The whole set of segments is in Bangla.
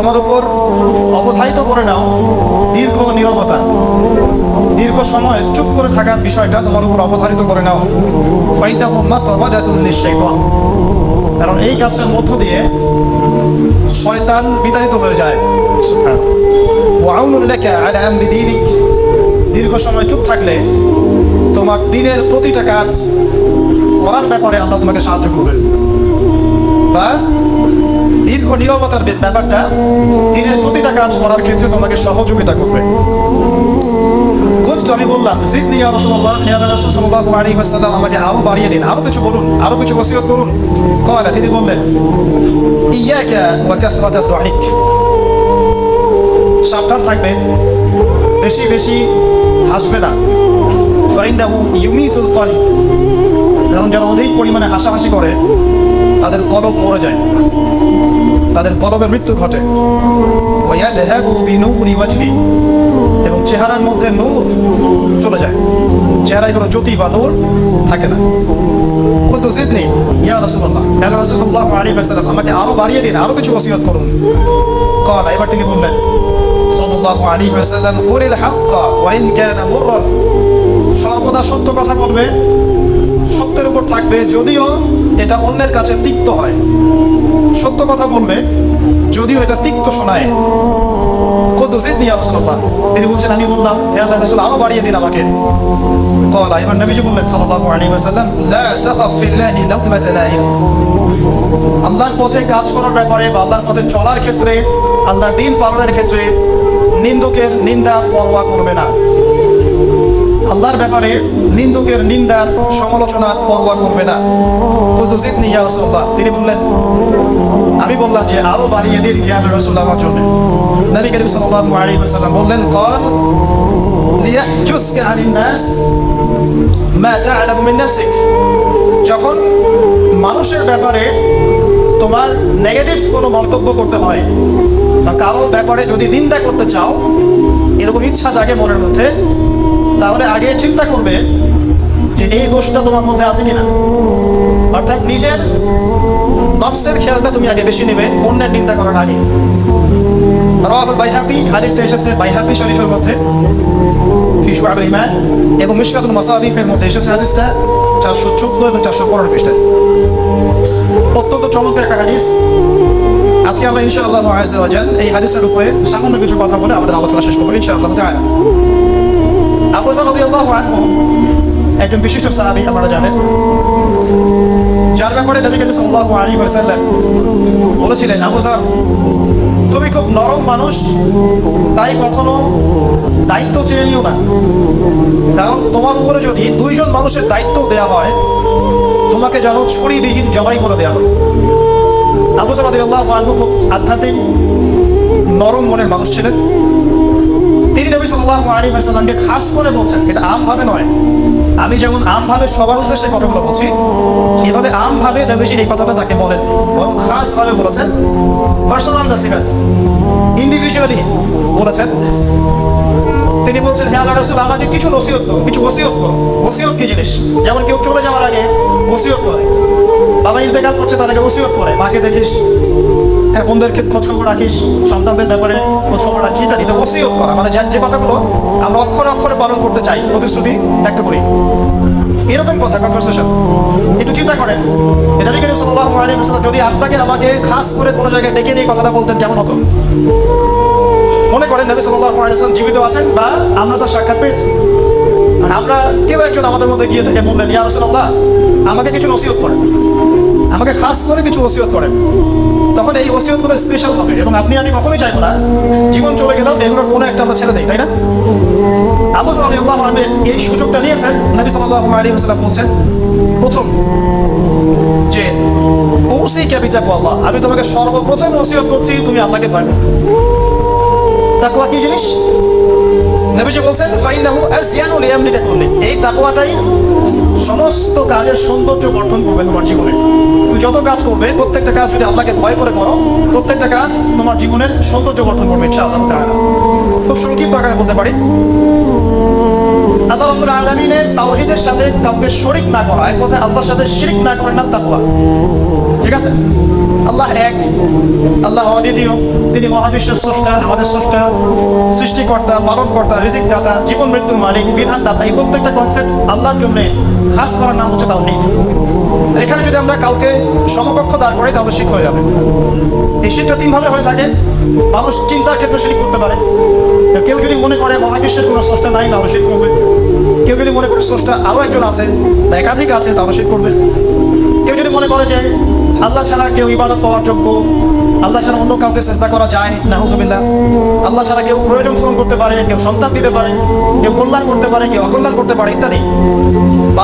তোমার উপর অবধারিত করে নাও দীর্ঘ নীরবতা, দীর্ঘ সময় চুপ করে থাকার বিষয়টা তোমার উপর অবধারিত করে নাও। ফাইন্নাহু মাতবাদাতুন লিশ-শাইতান, কারণ এই কাজের মধ্য দিয়ে শয়তান বিতাড়িত হয়ে যায়। ওয়া আউনুন লাকা আলা আমরি দীনিক, দীর্ঘ সময় চুপ থাকলে তোমার দিনের প্রতিটা কাজ করার ব্যাপারে আল্লাহ তোমাকে সাহায্য করবেন। বা দীর্ঘ নীরবতার ব্যাপারটা দিনের প্রতিটা কাজ করার ক্ষেত্রে তোমাকে সহযোগিতা করবে। আমি বললাম জিদনি ইয়া রাসূলুল্লাহ, ইয়া রাসূল সাল্লাল্লাহু আলাইহি ওয়াসাল্লাম, আমাকে আরো বাড়িয়ে দিন, আরো কিছু বলুন, আরো কিছু ওসিয়ত করুন। ক্বালা, তিনি বললেন ইয়াকা ওয়া কাসরাতাদ দুহিক, সাবধান থাকবে, বেশি বেশি হাসবে না। ফাইন্নাহু ইউমিতুল কলব, কারণ যারা অধিক পরিমাণে হাসাহাসি করে তাদের কলব মরে যায়, তাদের কলবের মৃত্যু ঘটে। ওয়া ইয়াযহাবু বিনূরি ওয়াজহি, এবং চেহারার মধ্যে নূর চলে যায়, চেহারায় কোনো জ্যোতি বা নূর থাকে না। কুলতু জিদনি ইয়া রাসূলুল্লাহ, ইয়া রাসূল সাল্লাল্লাহু আলাইহি ওয়াসাল্লাম, আমাকে আরো বাড়িয়ে দিন, আরো কিছু ওসিয়ত করুন। ক্বালা, এবার তিনি বললেন সাল্লাল্লাহু আলাইহি ওয়াসাল্লাম, কুলিল হাক্কা ওয়া ইন কানা মুররান, সর্বদা সত্য কথা বলবে, সত্যের উপর থাকবে যদিও এটা অন্যের কাছে তিক্ত হয়। সত্য কথা বলবে যদিও এটা তিক্ত শোনায়। কুলতু জিদনি ইয়া রাসূলুল্লাহ, তিনি বলছেন আমি বললাম হে আল্লাহর রাসূল, আরো বাড়িয়ে দিন আমাকে। ক্বালা, এবার নবীজি বললেন সাল্লাল্লাহু আলাইহি ওয়াসাল্লাম, লা তাখাফ ফিল্লাহি লাকমাতা লাইম, আল্লাহর পথে কাজ করার ব্যাপারে বা আল্লাহর পথে চলার ক্ষেত্রে, আল্লাহর দ্বীন পালনের ক্ষেত্রে নিন্দুকের নিন্দার পরোয়া করবে না। আল্লাহর ব্যাপারে নিন্দুকের নিন্দার সমালোচনার পরোয়া করবে না। কুলতু জিদনি ইয়া রাসূলুল্লাহ, তিনি বললেন আমি বললাম যে আরো বাড়িয়ে দিন ইয়া রাসূলুল্লাহ আমার জন্য। নবী করিম সাল্লাল্লাহু আলাইহি ওয়াসাল্লাম বললেন ক্বাল লিয়াহজুসকা আনিন নাস মা তা'লামু মিন নাফসিক, যখন মানুষের ব্যাপারে তোমার নেগেটিভ কোনো মন্তব্য করতে হয় বা কারো ব্যাপারে যদি নিন্দা করতে চাও, এরকম ইচ্ছা জাগে মনের মধ্যে, তাহলে আগে চিন্তা করবে যে এই দোষটা তোমার মধ্যে আছে কিনা। অর্থাৎ নিজের নফসের খেয়ালটা তুমি আগে বেশি নেবে অন্যের নিন্দা করার আগে। রাওয়াহুল বাইহাকি, হাদিসটা এসেছে বাইহাকি শরীফের মধ্যে ফি শুআবুল ঈমান, এবং মিশকাতুল মাসাবিহের মধ্যে এসেছে হাদিসটা 414 এবং 415 পৃষ্ঠায়। অত্যন্ত চমৎকার একটা হাদিস। আজকে আমরা ইনশাআল্লাহ আযজা ওয়া জাল এই হাদিসের উপরে সামান্য কিছু কথা বলে আমাদের আলোচনা শেষ করব ইনশাআল্লাহ তাআলা। আবু যর রাদিয়াল্লাহু আনহু একজন বিশিষ্ট সাহাবী, আপনারা জানেন, যার ব্যাপারে নবী করিম সাল্লাল্লাহু আলাইহি ওয়াসাল্লাম বলেছিলেন, আবু যর, তুমি খুব নরম মানুষ, তাই কখনো দায়িত্ব চেয়ে নিও না, কারণ তোমার উপরে যদি দুইজন মানুষের দায়িত্ব দেওয়া হয়, তোমাকে যেন ছুরিবিহীন জবাই করে দেওয়া হয়। আবু যর রাদিয়াল্লাহু আনহু খুব আধ্যাত্মিক নরম মনের মানুষ ছিলেন। তিনি নবী সাল্লাল্লাহু আলাইহি ওয়াসাল্লামকে খাস করে বলছেন, এটা আমভাবে নয়, আমি যেমন আমভাবে সবার উদ্দেশ্যে কথাগুলো বলছি, এভাবে আমভাবে নবীজি এই কথাটা তাকে বলেন, বরং খাসভাবে বলেছেন, পার্সোনাল নসিহত, ইন্ডিভিজুয়ালি বলেছেন। তিনি বলছেন হে আল্লাহর রাসূল, আমাকে কিছু নসিহত করো, কিছু ওসিয়ত করো। ওসিয়ত কি জিনিস? যেমন কেউ চলে যাওয়ার আগে ওসিয়ত করে, বাবা ইন্তেকাল করছে তার আগে ওসিয়ত করে, মাকে দেখিস, হ্যাঁ বন্ধুদেরকে খোঁজ খবর রাখিস, সন্তানদের ব্যাপারে খোঁজ খবর রাখিস, ইত্যাদি। ওসিয়ত করা মানে যে কথাগুলো আমরা অক্ষরে অক্ষরে পালন করতে চাই, প্রতিশ্রুতি ব্যক্ত করি, এরকম কথা, কনভারসেশন। একটু চিন্তা করেন, নবী করিম সাল্লাল্লাহু আলাইহি ওয়াসাল্লাম যদি আপনাকে আমাকে খাস করে কোনো জায়গায় ডেকে নিয়ে কথাটা বলতেন, কেমন হতো? মনে করেন নবী সাল্লাল্লাহু আলাইহি ওয়াসাল্লাম জীবিত আছেন বা আমরা তার সাক্ষাৎ পেয়েছি, আর আমরা কেউ একজন আমাদের মধ্যে গিয়ে থেকে বললেন, ইয়া রাসূলুল্লাহ, আমাকে কিছু নসিহত করেন, আমাকে খাস করে কিছু ওসিয়ত করেন, তখন এই ওসিয়তগুলো স্পেশাল হবে এবং আপনি আমি কখনোই চাইবো না জীবন চলে গেলাম এগুলোর কোনো একটা আমরা ছেড়ে দেই, তাই না? আবু যর রাদিয়াল্লাহু আনহু এই সুযোগটা নিয়েছেন। নবী সাল্লাল্লাহু আলাইহি ওয়াসাল্লাম বলছেন, প্রথম যে উসিকা বিতাকওয়াল্লাহ, আমি তোমাকে সর্বপ্রথম ওসিয়ত করছি তুমি আল্লাহকে ভয় করো। তাকওয়া কি জিনিস? নবীজি বলছেন, ফাইন্নাহু আযয়ানু লিআমরিকা কুল্লি, এই তাকওয়াটাই সমস্ত কাজের সৌন্দর্য বর্ধন করবে তোমার জীবনে। তুমি যত কাজ করবে, প্রত্যেকটা কাজ যদি আল্লাহকে ভয় করে করো, প্রত্যেকটা কাজ তোমার জীবনের সৌন্দর্য বর্ধন করবে ইনশাআল্লাহ তাআলা। খুব সংক্ষিপ্ত আকারে বলতে পারি, আল্লাহ রাব্বুল আলামিনের তাওহীদের সাথে কাউকে শরীক না করা, এক কথায় আল্লাহর সাথে শিরক না করার নাম তাকওয়া। ঠিক আছে? আল্লাহ এক, আল্লাহ অদ্বিতীয়, তিনি মহাবিশ্বের স্রষ্টা, আমাদের স্রষ্টা, সৃষ্টিকর্তা, পালনকর্তা, রিজিক দাতা, জীবন মৃত্যুর মালিক, বিধান দাতা। এই প্রত্যেকটা কনসেপ্ট আল্লাহর জন্য খাস করার নাম হচ্ছে তাওহীদ। এখানে যদি আমরা কাউকে সমকক্ষ দাঁড় করি তাহলে শিরক হয়ে যাবে। এই শিরকটা তিনভাবে হয়ে থাকে। মানুষ চিন্তার ক্ষেত্রে শিরক করতে পারে। কেউ যদি মনে করে মহাবিশ্বের কোনো স্রষ্টা নাই তাহলে শিরক করবে। কেউ যদি মনে করে স্রষ্টা আরও একজন আছে বা একাধিক আছে তাহলে শিরক করবে। কেউ যদি মনে করে যে আল্লাহ ছাড়া কেউ ইবাদত পাওয়ার যোগ্য, আল্লাহ ছাড়া অন্য কাউকে চেষ্টা করা যায়, নাউজুবিল্লাহ, আল্লাহ ছাড়া কেউ প্রয়োজন পূরণ করতে পারে, কেউ সন্তান দিতে পারে, কেউ কল্যাণ করতে পারে, কেউ অকল্যাণ করতে পারে ইত্যাদি,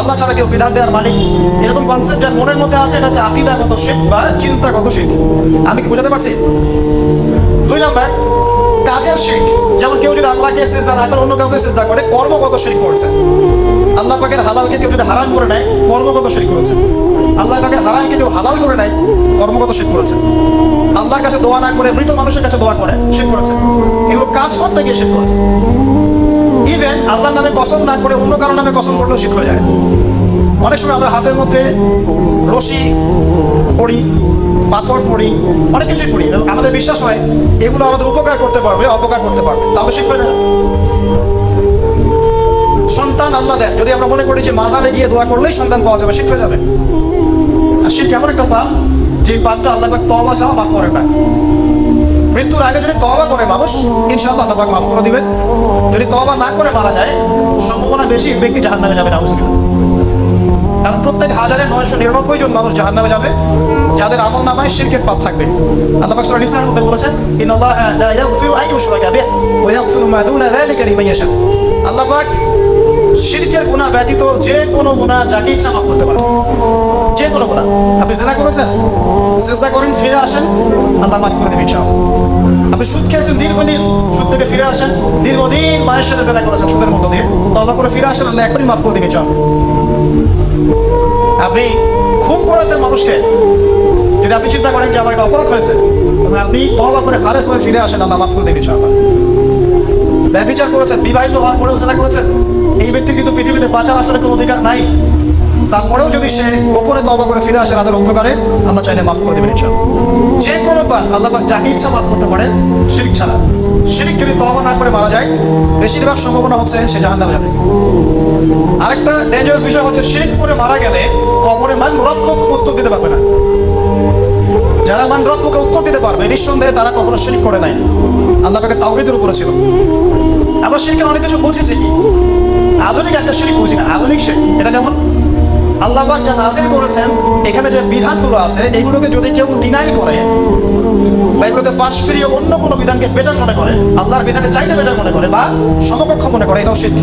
আল্লাহ ছাড়া কেউ বিধান দেওয়ার মালিক, এরকম কনসেপ্ট যার মনের মধ্যে আছে, এটা হচ্ছে আকীদাগত শিরক বা চিন্তাগত শিরক। আমি কি বোঝাতে পারছি? 2 নাম্বার, কাজের শিরক। যেমন কেউ যদি আল্লাহকে সিজদা না করে অন্য কাউকে সিজদা করে, কর্মগত শিরক করছে। আল্লাহ পাকের হালালকে কেউ যদি হারাম করে নেয়, কর্মগত শিরক করেছে। আল্লাহ পাকের হারামকে কেউ হালাল করে নেয়, কর্মগত শিরক করেছে। আল্লাহর কাছে দোয়া না করে মৃত মানুষের কাছে দোয়া করে শিরক করেছে। এগুলো কাজ করতে গিয়ে শিরক করেছে। ইভেন আল্লাহর নামে কসম না করে অন্য কারো নামে কসম করলেও শিরক হয়ে যায়। অনেক সময় আমরা হাতের মধ্যে রশি পড়ি, পাথর পড়ি, অনেক কিছুই পড়ি, আমাদের বিশ্বাস হয় এগুলো আমাদের উপকার করতে পারবে, অপকার করতে পারবে, তাহলে শিরক হয়ে যায়। সন্তান আল্লাহ দেন, যদি আমরা মনে করি যে মাজারে গিয়ে দোয়া করলেই সন্তান পাওয়া যাবে, শিরক হয়ে যাবে। আর শিরক এমন একটা পাপ, যে পাপটা আল্লাহ পাক তওবা ছাড়া মাফ করেন না। মৃত্যুর আগে যদি তওবা করে মানুষ, ইনশাআল্লাহ আল্লাহ পাক মাফ করে দিবেন। যদি তওবা না করে মারা যায়, সম্ভাবনা বেশি ব্যক্তি জাহান্নামে যাবে, নাউজুবিল্লাহ। কারণ প্রত্যেক 1999 জন মানুষ জাহান্নামে যাবে যাদের আমল নামায় শিরকের পাপ থাকবে। আল্লাহ পাক সূরা নিসার মধ্যে বলেছেন, ইন্নাল্লাহা লা ইয়াগফিরু আন ইউশরাকা বিহি ওয়া ইয়াগফিরু মা দুনা যালিকা লিমান ইয়াশা। আল্লাহ পাক শিরকের গুনাহ ব্যতীত যে কোনো গুনাহ যাকে ইচ্ছা মাফ করতে পারে, যে কোনো গুনাহ। আপনি জিনা করেছেন, সিজদা করেন, ফিরে আসেন, আল্লাহ মাফ করে দেবেন ইনশাআল্লাহ। আপনি সুদ খেয়েছেন দীর্ঘদিন, সুদ থেকে ফিরে আসেন, দীর্ঘদিন মায়ের সাথে জিনা করেছেন সুদের মধ্য দিয়ে, তওবা করে ফিরে আসেন, আল্লাহ এখনই মাফ করে দেবেন ইনশাআল্লাহ। আপনি খুন করেছেন মানুষকে, যদি আপনি চিন্তা করেন যে আমার একটা অপরাধ হয়েছে, তবে আপনি তওবা করে খালেসভাবে ফিরে আসেন, আল্লাহ মাফ করে দেবেন ইনশাআল্লাহ। ব্যভিচার করেছেন, বিবাহিত হওয়ার পরেও জিনা করেছেন, এই ব্যক্তির কিন্তু পৃথিবীতে বাঁচার আসলে কোনো অধিকার নাই। তারপরেও যদি সে গোপনে তওবা করে ফিরে আসে রাতের অন্ধকারে, আল্লাহ চাইলে মাফ করে দেবেন ইনশাআল্লাহ। যে কোনো পাপ আল্লাহ পাক যাকে ইচ্ছা মাফ করতে পারেন, শিরক ছাড়া। শিরক যদি তওবা না করে মারা যায়, বেশিরভাগ সম্ভাবনা হচ্ছে সে জাহান্নামে যাবে। আরেকটা ডেঞ্জারাস বিষয় হচ্ছে, শিরক করে মারা গেলে কবরে মান রব্বুক উত্তর দিতে পারবে না। যারা মান রব্বুকে উত্তর দিতে পারবে, নিঃসন্দেহে তারা কখনো শিরক করে নাই, আল্লাহ পাকের তাওহীদের উপরে ছিল। আমরা শিরকের অনেক কিছু বুঝেছি, আধুনিক একটা শিরক বুঝি না। আধুনিক শিরক এটা যেমন আল্লাহ পাক যা নাযিল করেছেন, এখানে যে বিধানগুলো আছে এগুলোকে যদি কেউ ডিনাই করে বা এগুলোকে পাশ ফিরিয়ে অন্য কোনো বিধানকে বেজার মনে করে, আল্লাহর বিধানের চাইতে বেজার মনে করে বা সমকক্ষ মনে করে, এটাও শিরক।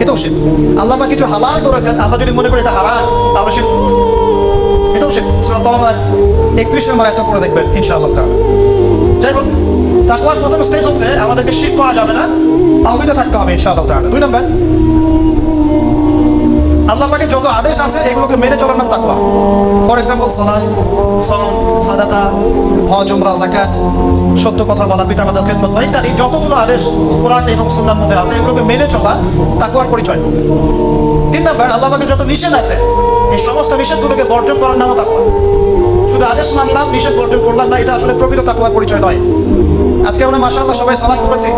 এটাও শিরক। আল্লাহ পাক কিছু হালাল করেছেন, আমরা যদি মনে করি এটা হারাম, তাহলে শিরক। এটাও শিরক। সূরা তাওবা 31 নম্বর আয়াতটা পড়ে দেখবেন ইনশাআল্লাহ তাআলা। যাই হোক, তাকওয়ার প্রথম স্টেজ হচ্ছে আমাদেরকে শিরক করা যাবে না, তাওহীদে থাকতে হবে ইনশাআল্লাহ তাআলা। 2 নম্বর, আল্লাহ পাকের যত আদেশ আছে এগুলোকে মেনে চলার নাম তাকওয়া। ফর এক্সাম্পল সালাত, সাওম, সাদাকা, হজ, উমরা, যাকাত, সত্য কথা বলা, পিতামাতার খেদমত করা ইত্যাদি যতগুলো আদেশ কোরআন এবং সুন্নাহর মধ্যে আছে, এগুলোকে মেনে চলা তাকওয়ার পরিচয়। 3 নম্বর, আল্লাহ পাকের যত নিষেধ আছে এই সমস্ত নিষেধগুলোকে বর্জন করার নামও তাকওয়া। শুধু আদেশ মানলাম, নিষেধ বর্জন করলাম না, এটা আসলে প্রকৃত তাকওয়ার পরিচয় নয়। আজকে আমরা মাশাআল্লাহ সবাই সালাত করেছি,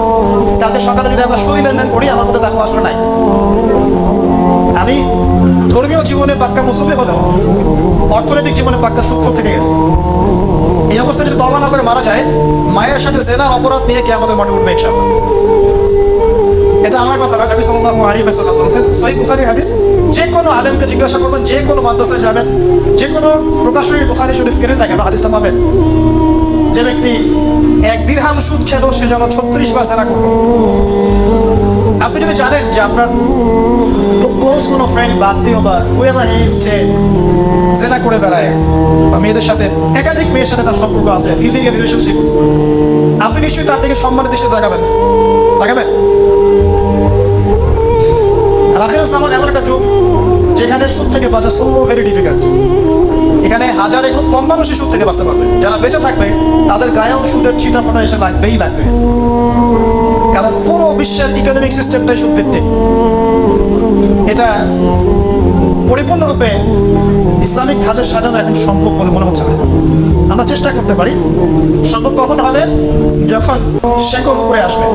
কালকে সকালে যদি আমরা সুদ লেনদেন করি, আমার মধ্যে তাকওয়া আসলে নাই। আমি ধর্মীয় জীবনে পাক্কা মুসল্লি হলেও অর্থনৈতিক জীবনে পাক্কা সুদখোর থেকে গেছি। এই অবস্থায় যদি তওবা না করে মারা যায়, মায়ের সাথে জিনার অপরাধ নিয়ে কিয়ামতের মাঠে উঠবে ইনশাআল্লাহ। এটা আমার কথা না, নবী সাল্লাল্লাহু আলাইহি ওয়াসাল্লাম বলেছেন, সহিহ বুখারীর হাদিস। যে কোনো আলেমকে জিজ্ঞাসা করবেন, যে কোনো মাদ্রাসায় যাবেন, যে কোনো প্রকাশনী বুখারী শরীফ কেনেন না কেন, হাদিসটা পাবেন। যে ব্যক্তি 1 দিরহাম সুদ খেলো, সে যেন 36 বার জিনা করলো। আপনি যদি জানেন যে আপনার ক্লোজ কোনো ফ্রেন্ড বা আত্মীয় বা whoever he is সে জিনা করে বেড়ায় বা মেয়েদের সাথে, একাধিক মেয়ের সাথে তার সম্পর্ক আছে, ইলিগাল রিলেশনশিপ, আপনি নিশ্চয়ই তার দিকে সম্মানের দৃষ্টিতে তাকাবেন। আখিরাত জামান এমন একটা যুগ যেখানে সুদ থেকে বাঁচা সো ভেরি ডিফিকাল্ট। এখানে হাজারে খুব কম মানুষই সুদ থেকে বাঁচতে পারবে। যারা বেঁচে থাকবে তাদের গায়েও সুদের ছিটা ফোটা এসে লাগবেই লাগবে, কারণ পুরো বিশ্বের ইকোনমিক সিস্টেমটাই সুদ ভিত্তিক। এটা পরিপূর্ণরূপে ইসলামিক ধাঁচে সাজানো এখন সম্ভব বলে মনে হচ্ছে না। আমরা চেষ্টা করতে পারি। সম্ভব কখন হবে? যখন শেকড় উপরে আসবে।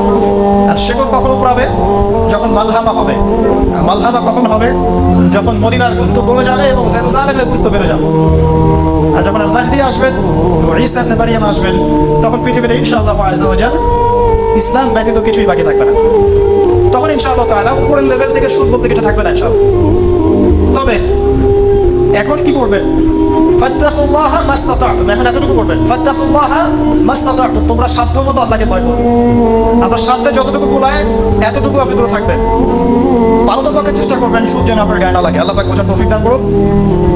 আর শেকড় কখন উপরে হবে? যখন মালহামা হবে। আর মালহামা কখন হবে? যখন মদিনার গুরুত্ব কমে যাবে এবং জেরুজালেমের গুরুত্ব বেড়ে যাবে। আর যখন মাহদী আসবেন, ঈসা ইবনে মারইয়াম আসবেন, তখন পৃথিবীতে ইনশাআল্লাহ আযজা ওয়া জাল ইসলাম ব্যতীত কিছুই বাকি থাকবে না। তখন ইনশাআল্লাহ তাআলা উপরের লেভেল থেকে সুর বলতে কিছু থাকবে না ইনশাআল্লাহ। তবে এখন কি করবেন? ফাত্তাকুল্লাহা মাসতাতা'তুম। এখন এতটুকু করবেন, ফাত্তাকুল্লাহা মাসতাতা'তুম, তোমরা সাধ্যমতো আল্লাহকে ভয় করো। আপনার সাধ্যে যতটুকু কুলায় এতটুকু আপনি দূরে থাকবেন। পারতপক্ষে চেষ্টা করবেন সুর যেন আপনার গায়ে না লাগে। আল্লাহ পাক বোঝার তৌফিক দান করুন।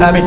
আমিন।